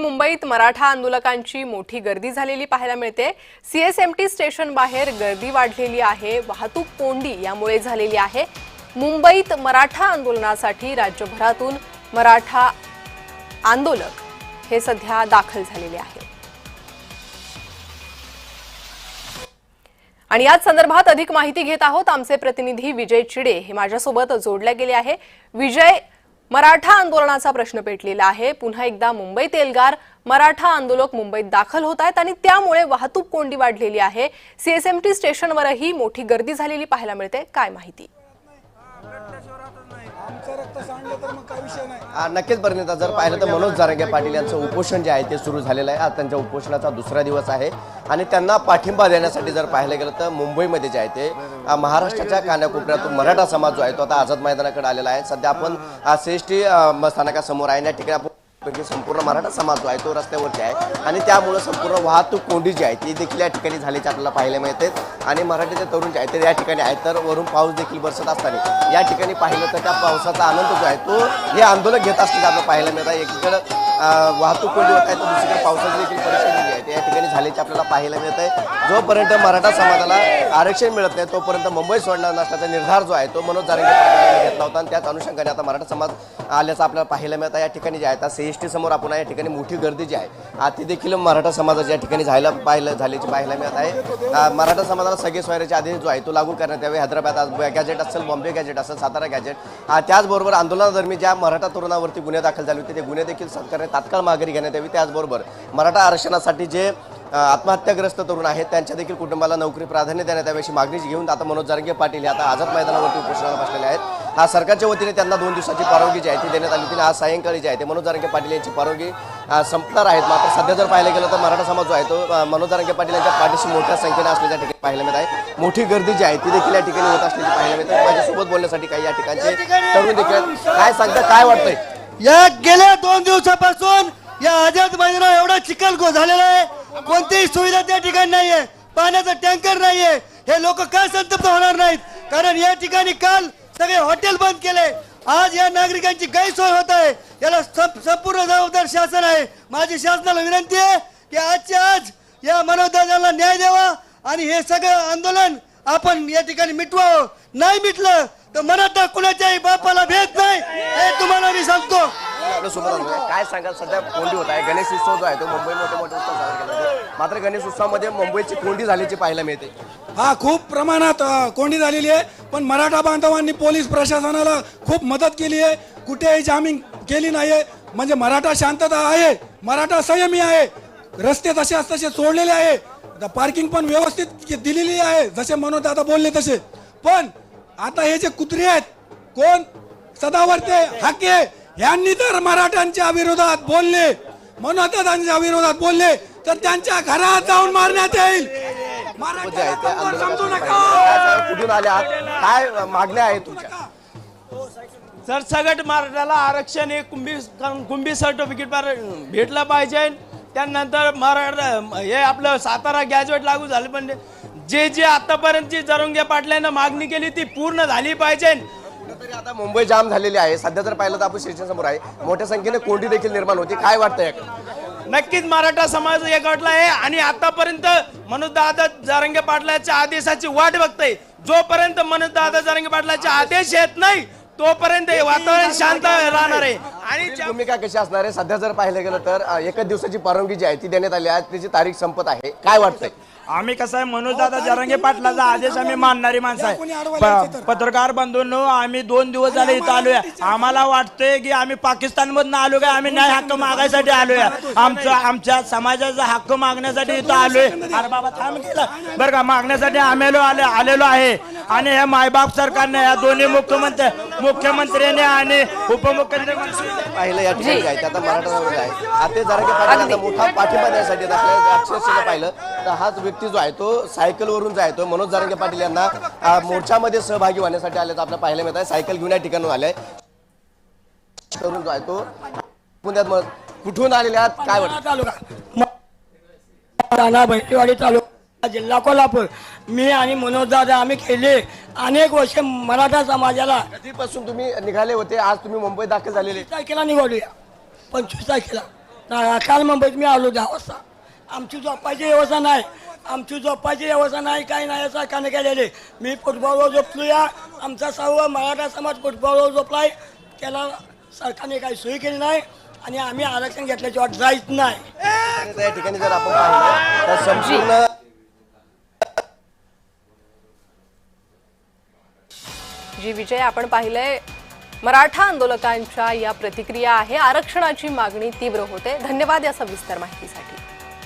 मुंबईत मराठा आंदोलकांची मोठी गर्दी झालेली पाहायला मिळते। सीएसएमटी स्टेशन बाहेर गर्दी वाढलेली आहे, वाहतूक कोंडी यामुळे झालेली आहे। मुंबईत मराठा आंदोलनासाठी राज्यभरातून मराठा आंदोलक हे सध्या दाखल झालेले आहेत। आणि याच संदर्भात अधिक माहिती घेत आहोत आमचे प्रतिनिधी विजय चिडे हे माझ्यासोबत जोडले गेले आहे। विजय, मराठा आंदोलनाचा प्रश्न पेटलेला आहे। पुन्हा एकदा मुंबईत एल्गार मराठा आंदोलक मुंबईत दाखल होत आहेत आणि त्यामुळे वाहतूक कोंडी वाढलेली आहे। सीएसएमटी स्टेशनवरही मोठी गर्दी झालेली पाहायला मिळते। काय माहिती? नक्कीच परिणिता, जर पाहिलं तर मनोज जरांगे पाटील यांचं उपोषण जे आहे ते सुरू झालेलं आहे। आज त्यांच्या उपोषणाचा दुसरा दिवस आहे आणि त्यांना पाठिंबा देण्यासाठी जर पाहिलं गेलं तर मुंबईमध्ये जे आहे ते महाराष्ट्राच्या कानाकोपऱ्यातून मराठा समाज जो आहे तो आता आझाद मैदानाकडे आलेला आहे। सध्या आपण सीएसटी स्थानकासमोर आहे। या ठिकाणी आपण संपूर्ण मराठा समाज जो आहे तो रस्त्यावरती आहे आणि त्यामुळे संपूर्ण वाहतूक कोंडी जी आहे ती देखील या ठिकाणी झाल्याचे आपल्याला पाहायला मिळते। आणि मराठीचे तरुण जे आहेत ते या ठिकाणी आहेत, तर वरून पाऊस देखील बरसत असताना या ठिकाणी पाहिलं तर त्या पावसाचा आनंद जो आहे तो हे आंदोलक घेत असताना आपल्याला पाहायला मिळत आहे। एकीकडे वाहतूक कोंडी होत आहे तर दुसरीकडे पावसाची देखील परिस्थिती जी आहे ते या ठिकाणी झाल्याचे आपल्याला पाहायला मिळत आहे। जोपर्यंत मराठा समाजाला आरक्षण मिळत नाही तोपर्यंत मुंबई सोडणार नसल्याचा निर्धार जो आहे तो मनोज जरांगे पाटील यांनी घेतला होता आणि त्याच अनुषंगाने आता मराठा समाज आल्याचं आपल्याला पाहायला मिळत आहे। या ठिकाणी जे आहे सीएसटी समोर आपण या ठिकाणी मोठी गर्दी जी आहे ती देखील मराठा समाजाच्या ठिकाणी झाल्याची पाहायला मिळत आहे। मराठा समाजाला सगळे सोयऱ्याचे आदेश जो आहे तो लागू करण्यात यावे। हैदराबाद गॅजेट असेल, बॉम्बे गॅजेट असेल, सातारा गॅजेट, त्याचबरोबर आंदोलनादरम्यान ज्या मराठा तरुणावरती गुन्हे दाखल झाले होते ते गुन्हे देखील सरकारने तात्काळ माघारी घेण्यात यावी। त्याचबरोबर मराठा आरक्षणासाठी जे आत्महत्याग्रस्त तरुण आहेत त्यांच्या देखील कुटुंबाला नोकरी प्राधान्य देण्यात यावी अशी मागणी घेऊन आता मनोज जरांगे पाटील हे आता आझाद मैदानावरती उपोषणाला बसलेले आहेत। सरकारच्या वतीने त्यांना 2 दिवसाची परवानगी जी आहे ती देण्यात आली होती। आज सायंकाळी जे आहे ते मनोज जरांगे पाटील यांची परवानगी संपणार आहेत। मात्र सध्या जर पाहिलं गेलं तर मराठा समाज जो आहे तो मनोज जरांगे पाटील यांच्या पाठीशी मोठ्या संख्येने असल्याच्या ठिकाणी पाहायला मिळत आहे। मोठी गर्दी जी आहे ती देखील या ठिकाणी होत असल्याची पाहायला मिळते। माझ्यासोबत बोलण्यासाठी काही या ठिकाणचे तरुण देखील काय सांगतात, काय वाटतंय? या गेल्या 2 दिवसापासून या आझाद मैदानावर एवढा चिखल झालेला आहे, कोणतीही सुविधा त्या ठिकाणी नाहीये, पाण्याचा टँकर नाहीये। हे लोक का संतप्त होणार नाहीत? कारण या ठिकाणी काल सगळे हॉटेल बंद केले, आज या नागरिकांची गैरसोय होत आहे। याला संपूर्ण जबाबदार शासन आहे। माझी शासनाला विनंती आहे की आजच्या आज या मनोजदादांना न्याय द्यावा आणि हे सगळं आंदोलन आपण या ठिकाणी मिटवावं। नाही मिटलं तर मराठा कुणाच्याही बापाला भेट नाही, हे तुम्हाला मी सांगतो। काय सांगाल, सध्या कोंडी होत आहे, गणेश उत्सव जो आहे तो मुंबई मोठे उत्सव साजरा केला जातो, मात्र गणेश उत्सवामध्ये मुंबईची कोंडी झाल्याची पाहायला मिळते। हा, खूप प्रमाणात कोंडी झालेली आहे, पण मराठा बांधवांनी पोलीस प्रशासनाला खूप मदत केली आहे, कुठेही जामीन केली नाहीये। म्हणजे मराठा शांतता आहे, मराठा संयमी आहे, रस्ते तसे सोडलेले आहे, पार्किंग पण व्यवस्थित दिलेली आहे जसे मनोज दादा बोलले तसे। पण आता हे जे कुत्रे आहेत, कोण सदावर्ते हाके यांनी जर मराठ्यांच्या विरोधात बोलले, मनोजदादांच्या विरोधात बोलले तर त्यांच्या घरात जाऊन मारण्यात येईल। समजू नका। कुठून आले आहात, काय मागण्या आहेत तुमच्या? सरसकट मराठाला आरक्षण हे कुंभी सर्टिफिकेट भेटलं पाहिजे। त्यानंतर मराठा हे आपलं सातारा गॅजेट लागू झाले, पण जे आतापर्यंतची जरांगे पाटलांना मागणी केली ती पूर्ण झाली पाहिजे। तरी आता मुंबई जाम झालेली आहे, सध्या जर पाहिलं तर आपण स्टेशन समोर आहे, मोठ्या संख्येने कोंडी देखील निर्माण होती। काय वाटतंय? नक्कीच मराठा समाज एकवटला आहे आणि आतापर्यंत मनोज दादा जरांगे पाटलाच्या आदेशाची वाट बघतोय। जोपर्यंत मनोज दादा जरांगे पाटलाचे आदेश येत नाही तोपर्यंत वातावरण शांत राहणार आहे। आणि भूमिका कशी असणार आहे? सध्या जर पाहिलं गेलं तर 1 दिवसाची परवानगी जी आहे ती देण्यात आली आहे, त्याची तारीख संपत आहे। काय वाटतंय? आम्ही कसं आहे, मनोज दादा जरांगे पाटलाचा आदेश आम्ही मानणारी माणसं आहे। पत्रकार बंधूंनो, आम्ही 2 दिवस झाले इथं आलोय। आम्हाला वाटतंय की आम्ही पाकिस्तान मधून आलो काय, आम्ही न्याय हक्क मागायसाठी आलोय। आमच्या समाजाचा हक्क मागण्यासाठी इथं आलोय। अरे बाबा थांब केलं बरं का, मागण्यासाठी आलेलो आहे। आणि हे मायबाप सरकारने या दोन्ही मुख्यमंत्र्यांनी आणि उपमुख्यमंत्री पाहिलं या ठिकाणी आहे आता मराठा समाज आहे, आता जरांगे पाटलांना मोठा पाठिंबा देण्यासाठी अक्षरशः पाहिलं तर हाच व्यक्ती जो आहे तो सायकलवरून जो आहे तो मनोज जरांगे पाटील यांना मोर्चामध्ये सहभागी होण्यासाठी आल्याचं आपल्याला पाहायला मिळत आहे। सायकल घेऊन या ठिकाणून आले तरुण जो आहे तो पुण्यात कुठून आलेले आहात, काय वाटतं? जिल्हा कोल्हापूर। मी आणि मनोज दादा आम्ही केले अनेक वर्ष मराठा समाजाला। कधीपासून तुम्ही निघाले होते? आज तुम्ही मुंबईत दाखल झालेले? 25 तारखेला निघालो, 25 तारखेला। काल मुंबईत मी आलो 10 वाजता. आमची झोपायची व्यवस्था नाही, आमची झोपायची व्यवस्था नाही, काही नाही सरकारने केलेले. मी फुटबॉलवर झोपलोया, आमचा सर्व मराठा समाज फुटबॉलवर झोपलाय. त्याला सरकारने काही सोयी केली नाही आणि आम्ही आरक्षण घेतल्याची वाट जायच नाही. आणि त्या ठिकाणी जर आपण पाहिलं तर संपूर्ण जी विजय, आपण पाहिलंय मराठा आंदोलकांच्या या प्रतिक्रिया आहे. आरक्षणाची मागणी तीव्र होते. धन्यवाद या सविस्तर माहितीसाठी.